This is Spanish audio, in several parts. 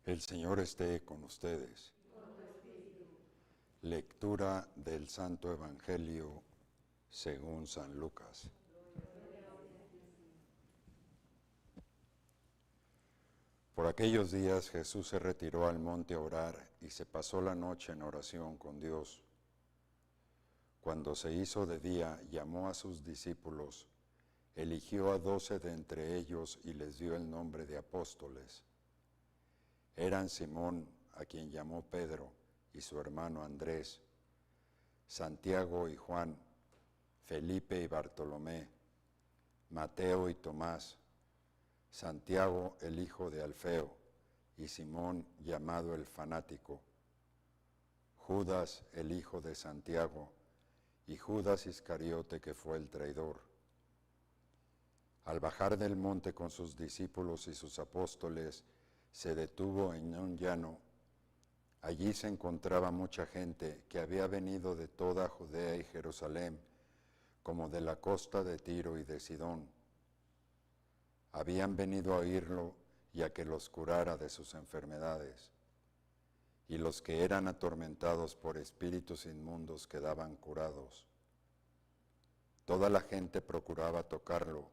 El Señor esté con ustedes. Lectura del Santo Evangelio según San Lucas. Por aquellos días Jesús se retiró al monte a orar y se pasó la noche en oración con Dios. Cuando se hizo de día, llamó a sus discípulos, eligió a 12 de entre ellos y les dio el nombre de apóstoles. Eran Simón, a quien llamó Pedro, y su hermano Andrés, Santiago y Juan, Felipe y Bartolomé, Mateo y Tomás, Santiago el hijo de Alfeo, y Simón llamado el fanático, Judas el hijo de Santiago, y Judas Iscariote que fue el traidor. Al bajar del monte con sus discípulos y sus apóstoles, se detuvo en un llano. Allí se encontraba mucha gente que había venido de toda Judea y Jerusalén, como de la costa de Tiro y de Sidón. Habían venido a oírlo y a que los curara de sus enfermedades. Y los que eran atormentados por espíritus inmundos quedaban curados. Toda la gente procuraba tocarlo,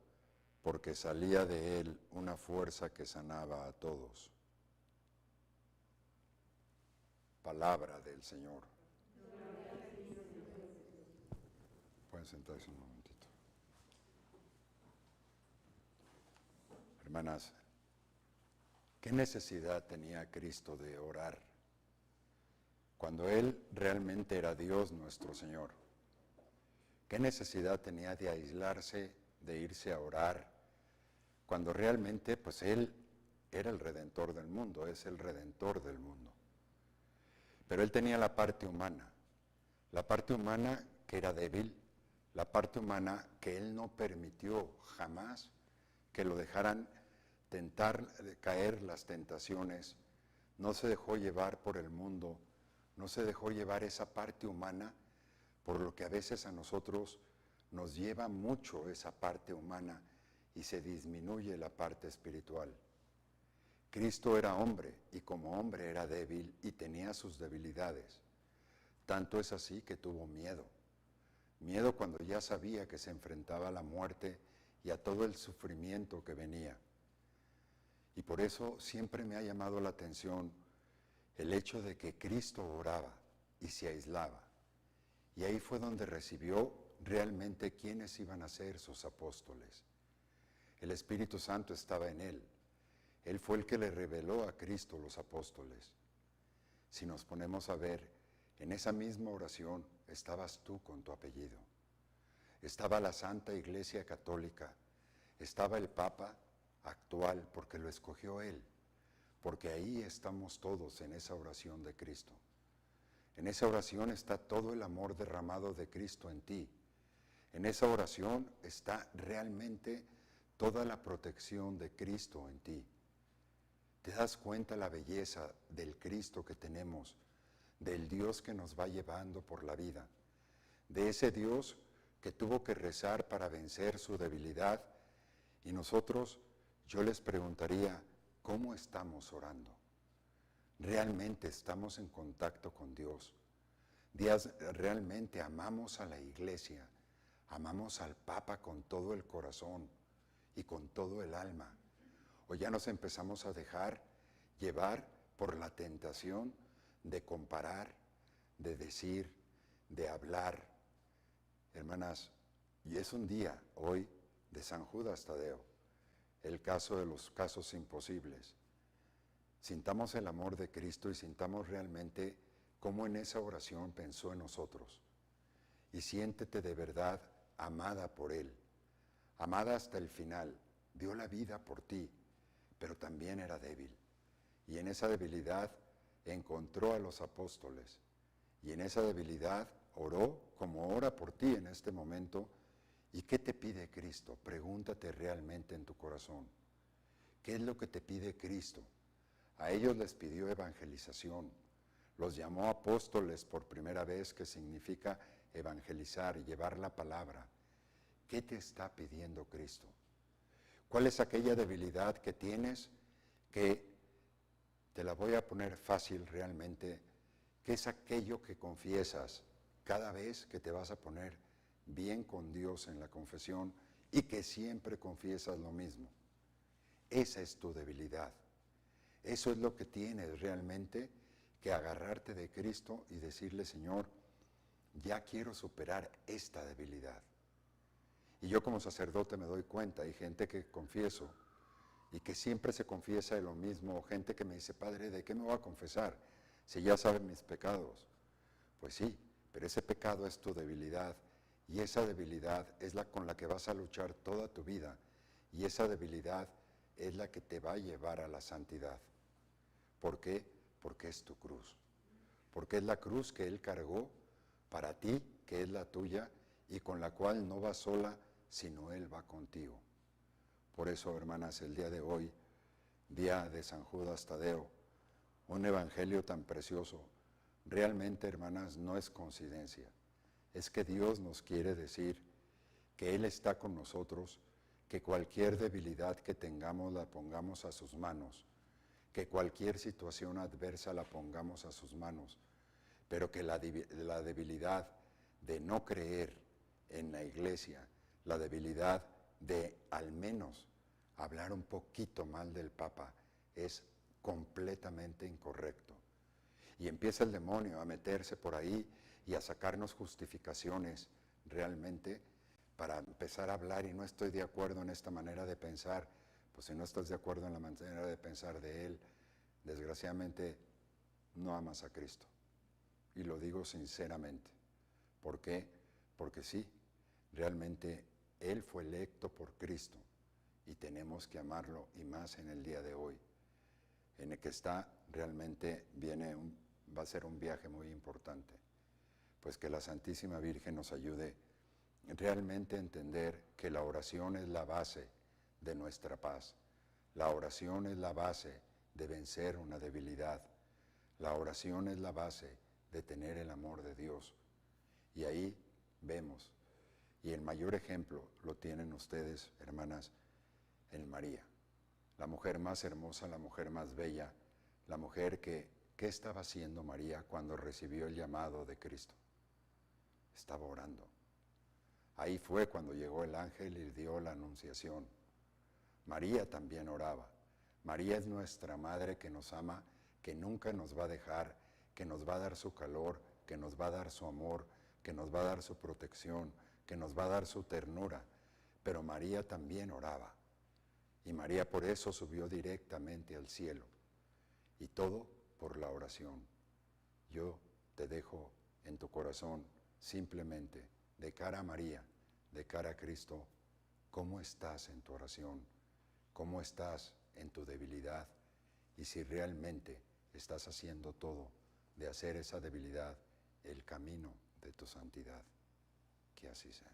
porque salía de él una fuerza que sanaba a todos. Palabra del Señor. Pueden sentarse un momentito. Hermanas, ¿qué necesidad tenía Cristo de orar cuando Él realmente era Dios nuestro Señor? ¿Qué necesidad tenía de aislarse, de irse a orar, cuando realmente pues Él era el Redentor del mundo, es el Redentor del mundo? Pero Él tenía la parte humana que era débil, la parte humana que Él no permitió jamás que lo dejaran caer las tentaciones, no se dejó llevar por el mundo, no se dejó llevar esa parte humana, por lo que a veces a nosotros nos lleva mucho esa parte humana y se disminuye la parte espiritual. Cristo era hombre y como hombre era débil y tenía sus debilidades. Tanto es así que tuvo miedo. Miedo cuando ya sabía que se enfrentaba a la muerte y a todo el sufrimiento que venía. Y por eso siempre me ha llamado la atención el hecho de que Cristo oraba y se aislaba. Y ahí fue donde recibió realmente quiénes iban a ser sus apóstoles. El Espíritu Santo estaba en él. Él fue el que le reveló a Cristo los apóstoles. Si nos ponemos a ver, en esa misma oración estabas tú con tu apellido. Estaba la Santa Iglesia Católica, estaba el Papa actual porque lo escogió Él, porque ahí estamos todos en esa oración de Cristo. En esa oración está todo el amor derramado de Cristo en ti. En esa oración está realmente toda la protección de Cristo en ti. ¿Te das cuenta la belleza del Cristo que tenemos, del Dios que nos va llevando por la vida, de ese Dios que tuvo que rezar para vencer su debilidad? Y nosotros, yo les preguntaría, ¿cómo estamos orando? ¿Realmente estamos en contacto con Dios? ¿Realmente amamos a la Iglesia? ¿Amamos al Papa con todo el corazón y con todo el alma? ¿O ya nos empezamos a dejar llevar por la tentación de comparar, de decir, de hablar? Hermanas, y es un día hoy de San Judas Tadeo, el caso de los casos imposibles. Sintamos el amor de Cristo y sintamos realmente cómo en esa oración pensó en nosotros. Y siéntete de verdad amada por Él, amada hasta el final. Dio la vida por ti, pero también era débil. Y en esa debilidad encontró a los apóstoles. Y en esa debilidad oró como ora por ti en este momento. ¿Y qué te pide Cristo? Pregúntate realmente en tu corazón. ¿Qué es lo que te pide Cristo? A ellos les pidió evangelización. Los llamó apóstoles por primera vez, que significa evangelizar y llevar la palabra. ¿Qué te está pidiendo Cristo? ¿Cuál es aquella debilidad que tienes que Te la voy a poner fácil realmente, que es aquello que confiesas cada vez que te vas a poner bien con Dios en la confesión y que siempre confiesas lo mismo. Esa es tu debilidad. Eso es lo que tienes realmente que agarrarte de Cristo y decirle, Señor, ya quiero superar esta debilidad. Y yo como sacerdote me doy cuenta, hay gente que confieso y que siempre se confiesa de lo mismo, o gente que me dice, Padre, ¿de qué me voy a confesar? Si ya saben mis pecados. Pues sí, pero ese pecado es tu debilidad, y esa debilidad es la con la que vas a luchar toda tu vida, y esa debilidad es la que te va a llevar a la santidad. ¿Por qué? Porque es tu cruz. Porque es la cruz que Él cargó para ti, que es la tuya, y con la cual no vas sola, sino Él va contigo. Por eso, hermanas, el día de hoy, día de San Judas Tadeo, un evangelio tan precioso, realmente, hermanas, no es coincidencia. Es que Dios nos quiere decir que Él está con nosotros, que cualquier debilidad que tengamos la pongamos a sus manos, que cualquier situación adversa la pongamos a sus manos, pero que la debilidad de no creer en la iglesia, la debilidad de al menos hablar un poquito mal del Papa, es completamente incorrecto. Y empieza el demonio a meterse por ahí y a sacarnos justificaciones realmente para empezar a hablar, y no estoy de acuerdo en esta manera de pensar. Pues si no estás de acuerdo en la manera de pensar de Él, desgraciadamente no amas a Cristo. Y lo digo sinceramente. ¿Por qué? Porque sí, realmente Él fue electo por Cristo y tenemos que amarlo, y más en el día de hoy, en el que está realmente va a ser un viaje muy importante. Pues que la Santísima Virgen nos ayude realmente a entender que la oración es la base de nuestra paz. La oración es la base de vencer una debilidad. La oración es la base de tener el amor de Dios. Y ahí vemos, y el mayor ejemplo lo tienen ustedes, hermanas, en María, la mujer más hermosa, la mujer más bella, la mujer ¿qué estaba haciendo María cuando recibió el llamado de Cristo? Estaba orando. Ahí fue cuando llegó el ángel y dio la anunciación. María también oraba. María es nuestra madre que nos ama, que nunca nos va a dejar, que nos va a dar su calor, que nos va a dar su amor, que nos va a dar su protección, que nos va a dar su ternura. Pero María también oraba. Y María por eso subió directamente al cielo. Y todo por la oración. Yo te dejo en tu corazón simplemente, de cara a María, de cara a Cristo, cómo estás en tu oración, cómo estás en tu debilidad, y si realmente estás haciendo todo de hacer esa debilidad el camino de tu santidad. Que así sea.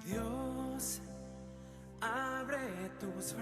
Dios, abre tus brazos.